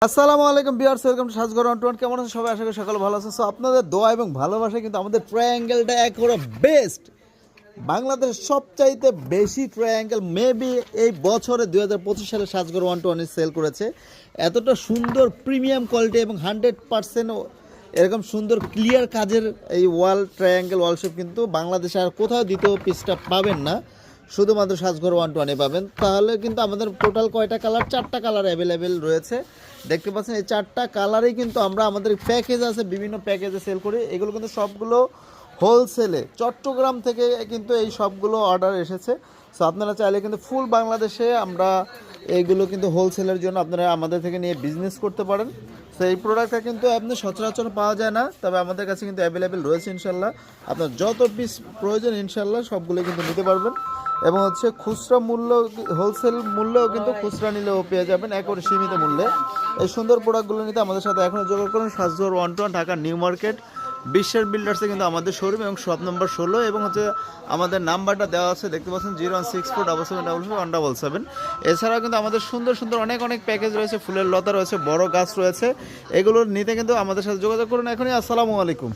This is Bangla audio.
আসসালামু আলাইকুম ভিউয়ার্স, ওয়েলকাম টু সাজঘর 121। কেমন আছেন সবাই? আশা করি সকালে ভালো আছেন। সো আপনাদের দোয়া এবং ভালোবাসা কিন্তু আমাদের ট্রায়াঙ্গেলটা একেবারে বেস্ট, বাংলাদেশের সবচাইতে বেশি ট্রায়াঙ্গেল মেবি এই বছরে 2025 সালে সাজঘর 121 সেল করেছে। এতটা সুন্দর প্রিমিয়াম কোয়ালিটি এবং 100% এরকম সুন্দর ক্লিয়ার কাজের এই ওয়াল ট্রায়াঙ্গেল ওয়ালশেপ কিন্তু বাংলাদেশে আর কোথাও দ্বিতীয় পিসটা পাবেন না, শুধুমাত্র সাজঘর 121 পাবেন। তাহলে কিন্তু আমাদের টোটাল কয়টা কালার? 4টা কালার অ্যাভেলেবেল রয়েছে। দেখতে পাচ্ছেন এই 4টা কালারেই কিন্তু আমরা আমাদের প্যাকেজ আছে, বিভিন্ন প্যাকেজে সেল করি। এগুলো কিন্তু সবগুলো হোলসেলে চট্টগ্রাম থেকে কিন্তু এই সবগুলো অর্ডার এসেছে। সো আপনারা চাইলে কিন্তু ফুল বাংলাদেশে আমরা এইগুলো কিন্তু হোলসেলের জন্য আপনারা আমাদের থেকে নিয়ে বিজনেস করতে পারেন। তো এই প্রোডাক্টটা কিন্তু আপনি সচরাচর পাওয়া যায় না, তবে আমাদের কাছে কিন্তু অ্যাভেলেবেল রয়েছে ইনশাল্লাহ। আপনার যত পিস প্রয়োজন ইনশাল্লাহ সবগুলো কিন্তু নিতে পারবেন। এবং হচ্ছে খুচরা মূল্য, হোলসেল মূল্যেও কিন্তু খুচরা নিলেও পেয়ে যাবেন একেবারে সীমিত মূল্যে। এই সুন্দর প্রোডাক্টগুলো নিতে আমাদের সাথে এখনও যোগাযোগ করুন। সাজঘর 121 ঢাকা নিউ মার্কেট বিশ্বের বিল্ডার্সে কিন্তু আমাদের শোরুম এবং শপ নম্বর 16 এবং হচ্ছে আমাদের নাম্বারটা দেওয়া আছে, দেখতে পাচ্ছেন 016477777। এছাড়াও কিন্তু আমাদের সুন্দর সুন্দর অনেক অনেক প্যাকেজ রয়েছে, ফুলের লতা রয়েছে, বড় গাছ রয়েছে। এগুলো নিতে কিন্তু আমাদের সাথে যোগাযোগ করুন এখনই। আসসালামু আলাইকুম।